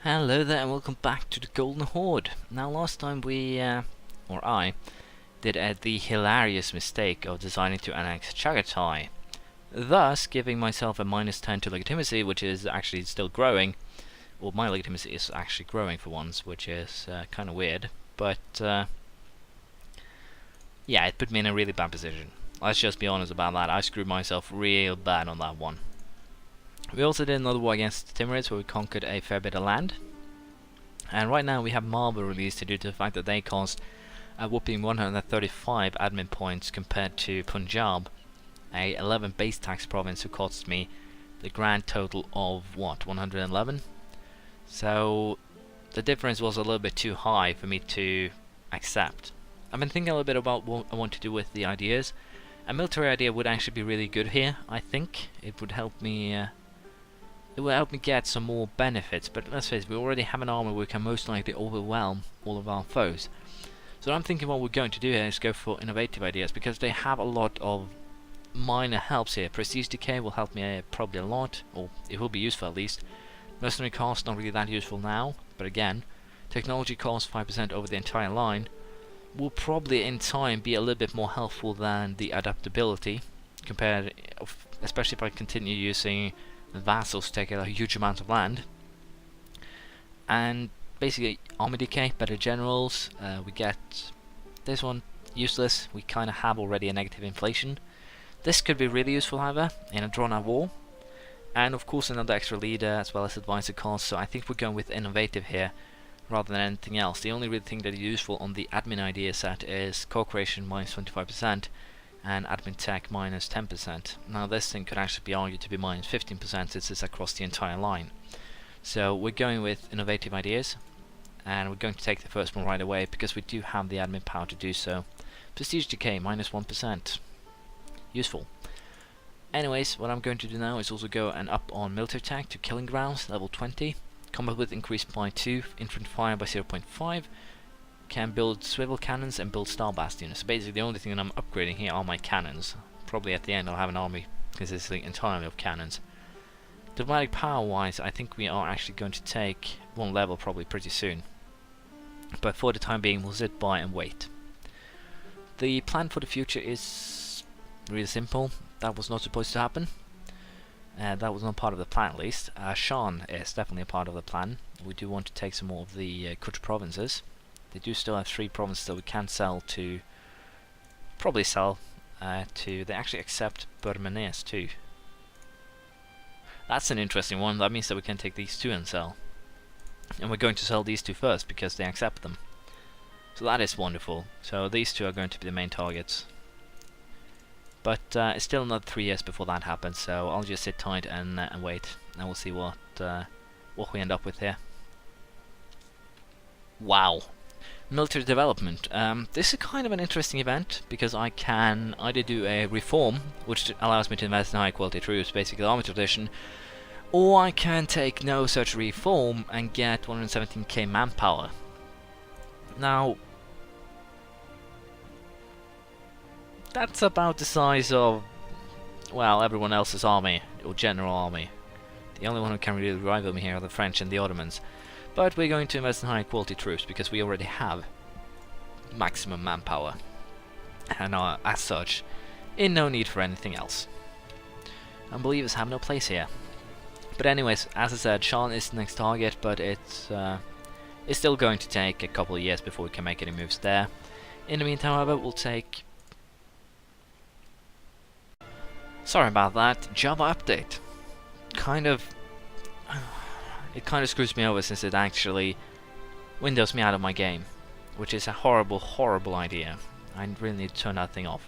Hello there and welcome back to the Golden Horde. Now last time I, did the hilarious mistake of deciding to annex Chagatai, thus giving myself a -10 to legitimacy, which is actually still growing. Well, my legitimacy is actually growing for once, which is kind of weird, but yeah, it put me in a really bad position. Let's just be honest about that. I screwed myself real bad on that one. We also did another war against the Timurids where we conquered a fair bit of land. And right now we have Marble released due to the fact that they cost a whopping 135 admin points compared to Punjab, a 11 base tax province who cost me the grand total of what, 111? So the difference was a little bit too high for me to accept. I've been thinking a little bit about what I want to do with the ideas. A military idea would actually be really good here, I think. It would help me get some more benefits, but let's face it, we already have an army we can most likely overwhelm all of our foes. So I'm thinking what we're going to do here is go for innovative ideas, because they have a lot of minor helps here. Prestige decay will help me probably a lot, or it will be useful at least. Mercenary cost, not really that useful now, but again, technology cost 5% over the entire line will probably in time be a little bit more helpful than the adaptability, compared, especially if I continue using vassals to take a huge amount of land. And basically army decay, better generals, we get this one useless, we kind of have already a negative inflation. This could be really useful however in a drawn out war, and of course another extra leader as well as advisor cost, so I think we're going with innovative here rather than anything else. The only real thing that is useful on the admin idea set is co-creation -25% and admin tech -10%. Now this thing could actually be argued to be -15% since it's across the entire line. So we're going with innovative ideas, and we're going to take the first one right away because we do have the admin power to do so. Prestige decay -1%. Useful. Anyways, what I'm going to do now is also go and up on military tech to killing grounds, level 20. Combat width increased by 2, infantry fire by 0.5. Can build swivel cannons and build star bastions. So basically the only thing that I'm upgrading here are my cannons. Probably at the end I'll have an army consisting entirely of cannons. Diplomatic power wise, I think we are actually going to take one level probably pretty soon. But for the time being we'll sit by and wait. The plan for the future is really simple. That was not supposed to happen. That was not part of the plan at least. Shan is definitely a part of the plan. We do want to take some more of the Kutch provinces. They do still have 3 provinces that we can sell to, probably sell to, they actually accept Burmanese too. That's an interesting one. That means that we can take these 2 and sell. And we're going to sell these 2 first because they accept them. So that is wonderful. So these 2 are going to be the main targets. But it's still another 3 years before that happens, so I'll just sit tight and wait, and we'll see what we end up with here. Wow. Military development. This is kind of an interesting event, because I can either do a reform, which allows me to invest in high quality troops, basically army tradition, or I can take no such reform and get 117k manpower. Now, that's about the size of, well, everyone else's army, or general army. The only one who can really rival me here are the French and the Ottomans. But we're going to invest in high quality troops because we already have maximum manpower, and are as such in no need for anything else. Unbelievers have no place here. But anyways, as I said, Shan is the next target, but it's still going to take a couple of years before we can make any moves there. In the meantime, however, we'll take... Sorry about that, Java update. It kind of screws me over since it actually windows me out of my game, which is a horrible, horrible idea. I really need to turn that thing off.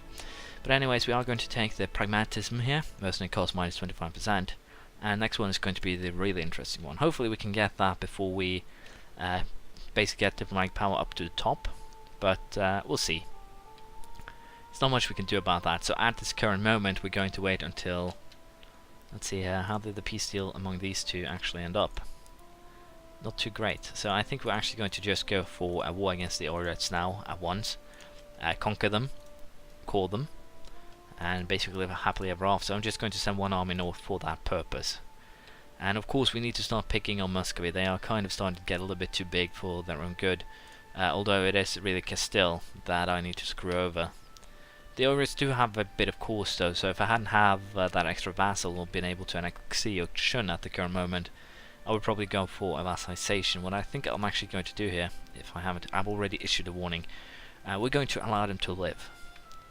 But anyways, we are going to take the pragmatism here, mercenary cost -25%, and next one is going to be the really interesting one. Hopefully we can get that before we basically get diplomatic power up to the top, but we'll see. There's not much we can do about that, so at this current moment we're going to wait until... Let's see here, how did the peace deal among these 2 actually end up? Not too great, so I think we're actually going to just go for a war against the Oirats now at once. Conquer them, core them, and basically live happily ever after. So I'm just going to send one army north for that purpose. And of course we need to start picking on Muscovy. They are kind of starting to get a little bit too big for their own good. Although it is really Castile that I need to screw over. The Oris do have a bit of course though, so if I hadn't have that extra vassal or been able to annex or shun at the current moment, I would probably go for a vassalization. What I think I'm actually going to do here, if I haven't, I've already issued a warning. We're going to allow them to live,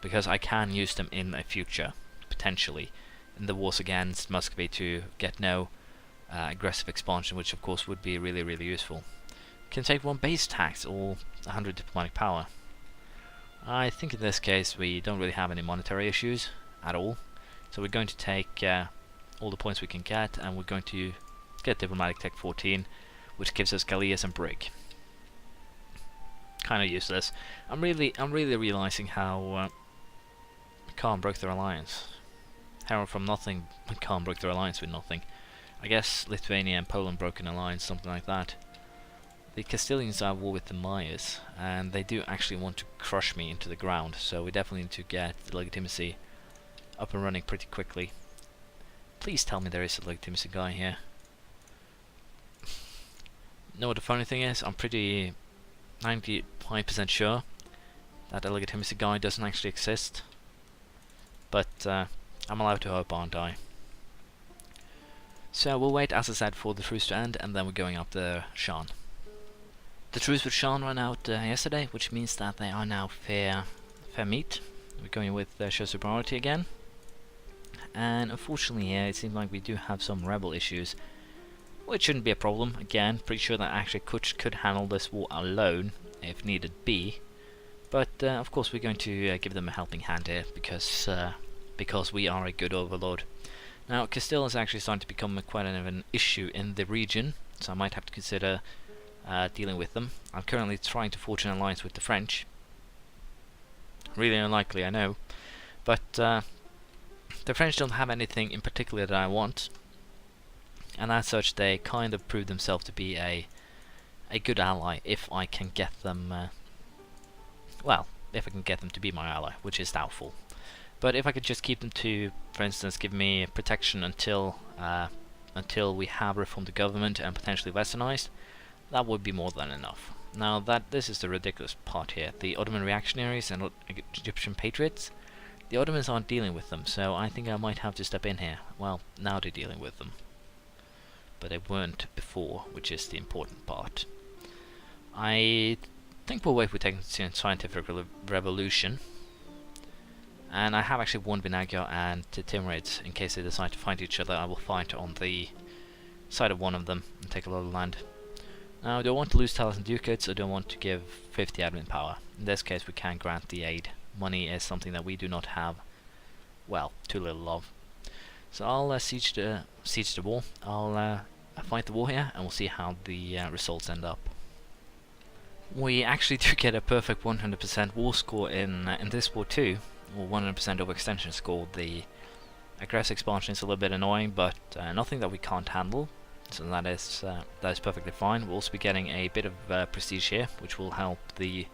because I can use them in a future, potentially, in the wars against Muscovy to get no aggressive expansion, which of course would be really, really useful. Can take 1 base tax or 100 diplomatic power. I think in this case we don't really have any monetary issues at all, so we're going to take all the points we can get, and we're going to get diplomatic tech 14, which gives us Gallias and Brig. Kind of useless. I'm really realizing how Khan broke their alliance. Herald from nothing, Khan broke their alliance with nothing. I guess Lithuania and Poland broke an alliance, something like that. The Castilians are at war with the Mayas, and they do actually want to crush me into the ground, so we definitely need to get the legitimacy up and running pretty quickly. Please tell me there is a legitimacy guy here. Know what the funny thing is? I'm pretty 95% sure that the legitimacy guy doesn't actually exist, but I'm allowed to hope, aren't I? So we'll wait, as I said, for the truce to end, and then we're going up the Shan. The truce with Shan ran out yesterday, which means that they are now fair meet. We're going with show superiority again, and unfortunately here it seems like we do have some rebel issues, which shouldn't be a problem. Again, pretty sure that actually could handle this war alone if needed be, but of course we're going to give them a helping hand here because we are a good overlord. Now Castile is actually starting to become quite an issue in the region, so I might have to consider dealing with them. I'm currently trying to forge an alliance with the French. Really unlikely, I know, but the French don't have anything in particular that I want, and as such they kind of prove themselves to be a good ally if I can get them well, if I can get them to be my ally, which is doubtful. But if I could just keep them to, for instance, give me protection until we have reformed the government and potentially westernized, that would be more than enough. Now this is the ridiculous part here. The Ottoman reactionaries and Egyptian patriots, the Ottomans aren't dealing with them, so I think I might have to step in here. Well, now they're dealing with them, but they weren't before, which is the important part. I think we'll wait for taking scientific revolution, and I have actually warned Vinagio and the Timurids in case they decide to fight each other. I will fight on the side of one of them and take a lot of land. Now I don't want to lose talents and ducats, I don't want to give 50 admin power. In this case we can grant the aid. Money is something that we do not have, well, too little of. So I'll siege the war. I'll fight the war here, and we'll see how the results end up. We actually do get a perfect 100% war score in this war too, or 100% overextension score. The aggressive expansion is a little bit annoying, but nothing that we can't handle. So that is perfectly fine. We'll also be getting a bit of prestige here, which will help the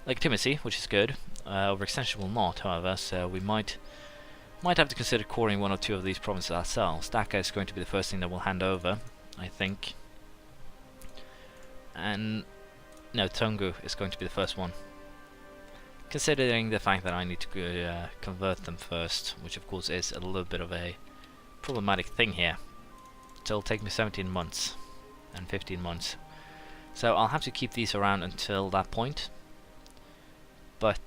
legitimacy, which is good. Overextension will not, however, so we might have to consider coring 1 or 2 of these provinces ourselves. Dhaka is going to be the first thing that we'll hand over, I think. And no, Tungu is going to be the first one. Considering the fact that I need to convert them first, which of course is a little bit of a problematic thing here. It'll take me 17 months and 15 months. So I'll have to keep these around until that point. But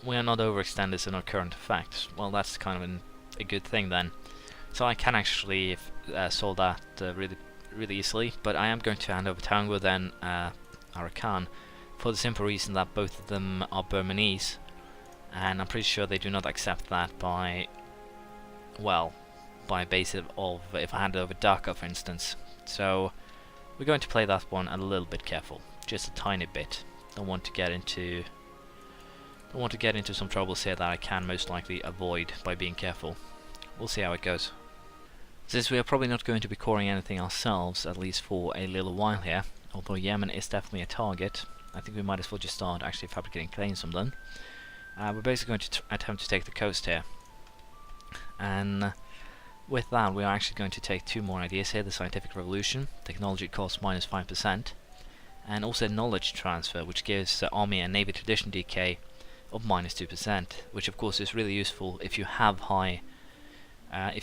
we are not overextended in our current effect. Well, that's kind of a good thing then. So I can actually solve that really easily. But I am going to hand over Tango then Arakan, for the simple reason that both of them are Burmese, and I'm pretty sure they do not accept that by, well, by basis of if I hand over Dhaka, for instance. So we're going to play that one a little bit careful, just a tiny bit. Don't want to get into some troubles here that I can most likely avoid by being careful. We'll see how it goes. Since we are probably not going to be coring anything ourselves, at least for a little while here, although Yemen is definitely a target, I think we might as well just start actually fabricating claims from them. We're basically going to attempt to take the coast here, and With that, we are actually going to take 2 more ideas here: the scientific revolution, technology cost minus 5%, and also knowledge transfer, which gives army and navy tradition decay of minus 2%, which of course is really useful if you have high army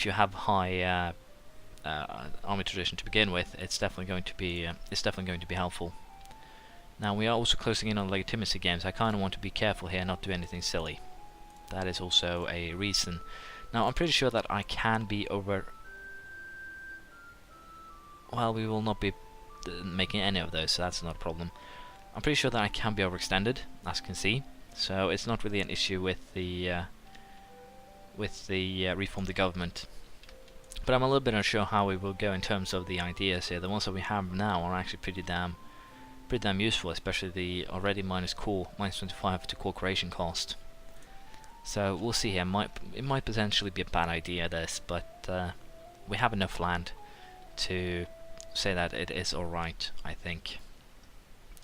tradition to begin with. It's definitely going to be helpful. Now we are also closing in on legitimacy games. I kind of want to be careful here, not do anything silly. That is also a reason. Now I'm pretty sure that I can be over. Well, we will not be making any of those, so that's not a problem. I'm pretty sure that I can be overextended, as you can see. So it's not really an issue with the reform the government. But I'm a little bit unsure how we will go in terms of the ideas here. The ones that we have now are actually pretty damn useful, especially the already minus 25 to core creation cost. So we'll see here. It might potentially be a bad idea, this, but we have enough land to say that it is alright, I think.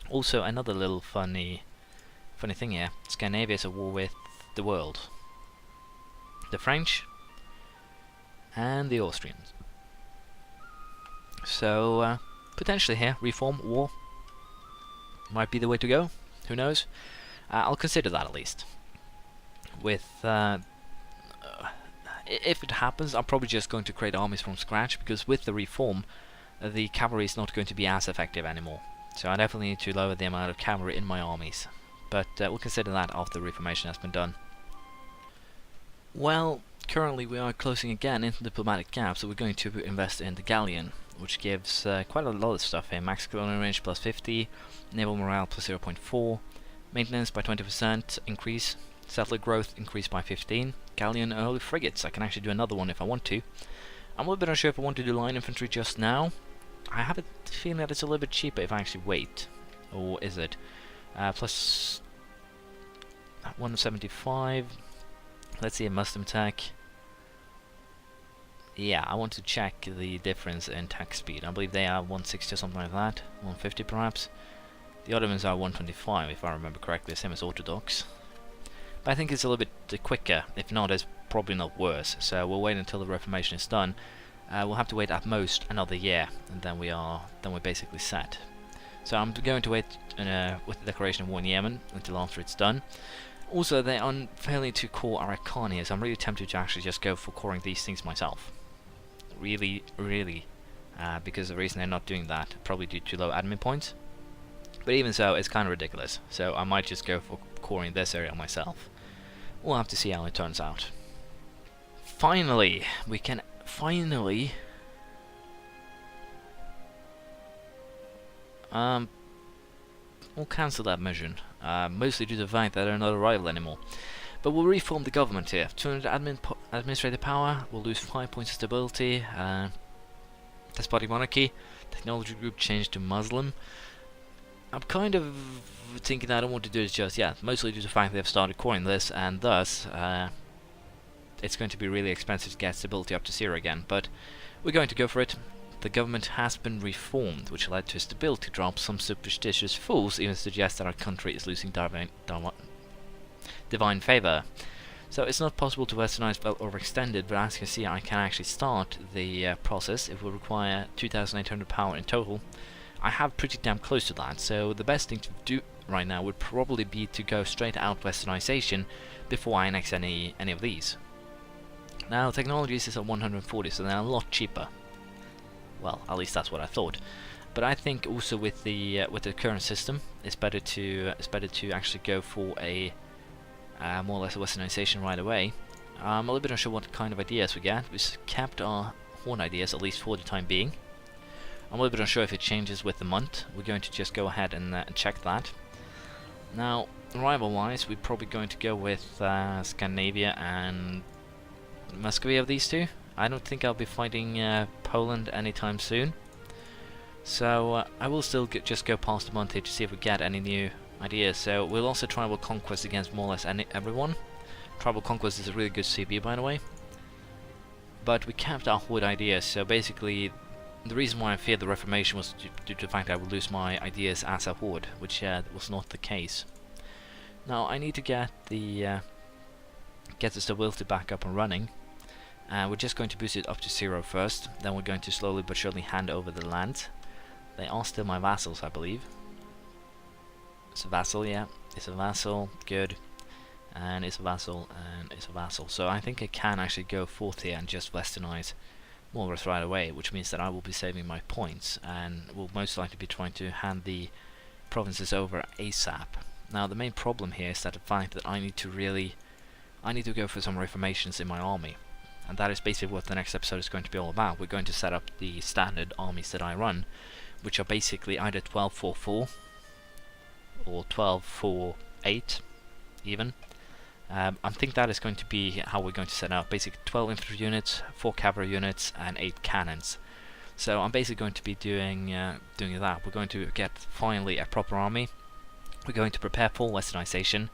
Also, another little funny thing here: Scandinavia is at war with the world. The French and the Austrians. So potentially here, reform, war might be the way to go. Who knows? I'll consider that at least. With if it happens, I'm probably just going to create armies from scratch, because with the reform, the cavalry is not going to be as effective anymore. So I definitely need to lower the amount of cavalry in my armies. But we'll consider that after the reformation has been done. Well, currently we are closing again into diplomatic gaps, so we're going to invest in the galleon, which gives quite a lot of stuff here. Max colonial range plus 50, naval morale plus 0.4, maintenance by 20% increase, settler growth increased by 15, galleon early frigates. I can actually do another one if I want to. I'm a little bit unsure if I want to do line infantry just now. I have a feeling that it's a little bit cheaper if I actually wait. Or is it? Plus 175. Let's see a Muslim tech. Yeah, I want to check the difference in tech speed. I believe they are 160 or something like that. 150 perhaps. The Ottomans are 125 if I remember correctly, same as Orthodox. But I think it's a little bit quicker. If not, it's probably not worse. So we'll wait until the Reformation is done. We'll have to wait at most another year, and then we're basically set. So I'm going to wait with the declaration of war in Yemen until after it's done. Also, they are failing to core Arakan here, so I'm really tempted to actually just go for coring these things myself. Really, because the reason they're not doing that, probably due to low admin points. But even so, it's kind of ridiculous, so I might just go for coring this area myself. We'll have to see how it turns out. Finally, we can we'll cancel that mission, mostly due to the fact that they're not a rival anymore. But we'll reform the government here. 200 administrative power, we'll lose 5 points of stability, despotic monarchy, technology group changed to Muslim. I'm kind of thinking I don't want to do this just yet, mostly due to the fact they've started coring this, and thus it's going to be really expensive to get stability up to 0 again, but we're going to go for it. The government has been reformed, which led to a stability drop. Some superstitious fools even suggest that our country is losing divine favor. So it's not possible to westernize well overextended, but as you can see, I can actually start the process. It will require 2,800 power in total. I have pretty damn close to that, so the best thing to do right now would probably be to go straight out westernization before I annex any of these. Now, technologies is at 140, so they're a lot cheaper. Well, at least that's what I thought. But I think also with the current system, it's better to actually go for a more or less a westernization right away. I'm a little bit unsure what kind of ideas we get. We've kept our horn ideas at least for the time being. I'm a little bit unsure if it changes with the month. We're going to just go ahead and check that. Now, rival-wise, we're probably going to go with Scandinavia and Muscovy of these two. I don't think I'll be fighting Poland anytime soon. So I will still just go past the month here to see if we get any new ideas. So we'll also tribal conquest against more or less everyone. Tribal conquest is a really good CB, by the way. But we kept our horde ideas, so basically the reason why I feared the Reformation was due to the fact that I would lose my ideas as a horde, which was not the case. Now I need to get the stability back up and running. We're just going to boost it up to 0 first, then we're going to slowly but surely hand over the land. They are still my vassals, I believe. It's a vassal, yeah. It's a vassal, good. And it's a vassal, and it's a vassal. So I think I can actually go forth here and just westernize more or less right away, which means that I will be saving my points, and will most likely be trying to hand the provinces over ASAP. Now the main problem here is that the fact that I need to go for some reformations in my army. And that is basically what the next episode is going to be all about. We're going to set up the standard armies that I run, which are basically either 12-4-4 or 12-4-8 even. I think that is going to be how we're going to set up. Basically 12 infantry units, 4 cavalry units, and 8 cannons. So I'm basically going to be doing that. We're going to get finally a proper army. We're going to prepare for westernization.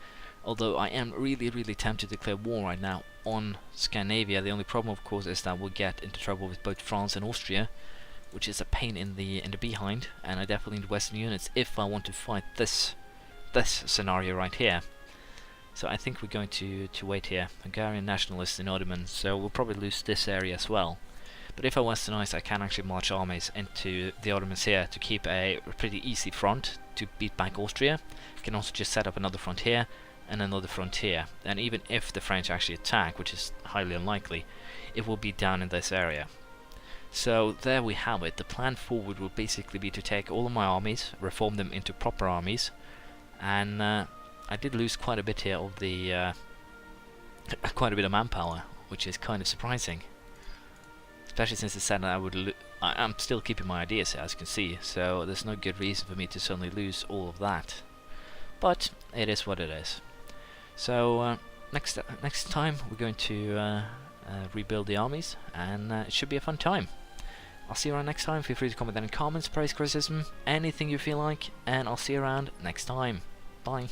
Although I am really tempted to declare war right now on Scandinavia. The only problem, of course, is that we'll get into trouble with both France and Austria, which is a pain in the behind. And I definitely need Western units if I want to fight this scenario right here. So I think we're going to wait here. Hungarian nationalists and Ottomans, so we'll probably lose this area as well. But if I westernize, I can actually march armies into the Ottomans here to keep a pretty easy front to beat back Austria. I can also just set up another front here and another front here. And even if the French actually attack, which is highly unlikely, it will be down in this area. So there we have it. The plan forward will basically be to take all of my armies, reform them into proper armies, and I did lose quite a bit here of the quite a bit of manpower, which is kind of surprising. Especially since it said that I would I'm still keeping my ideas here, as you can see, so there's no good reason for me to suddenly lose all of that. But it is what it is. So next time we're going to rebuild the armies, and it should be a fun time. I'll see you around next time. Feel free to comment any comments, praise, criticism, anything you feel like, and I'll see you around next time. Bye.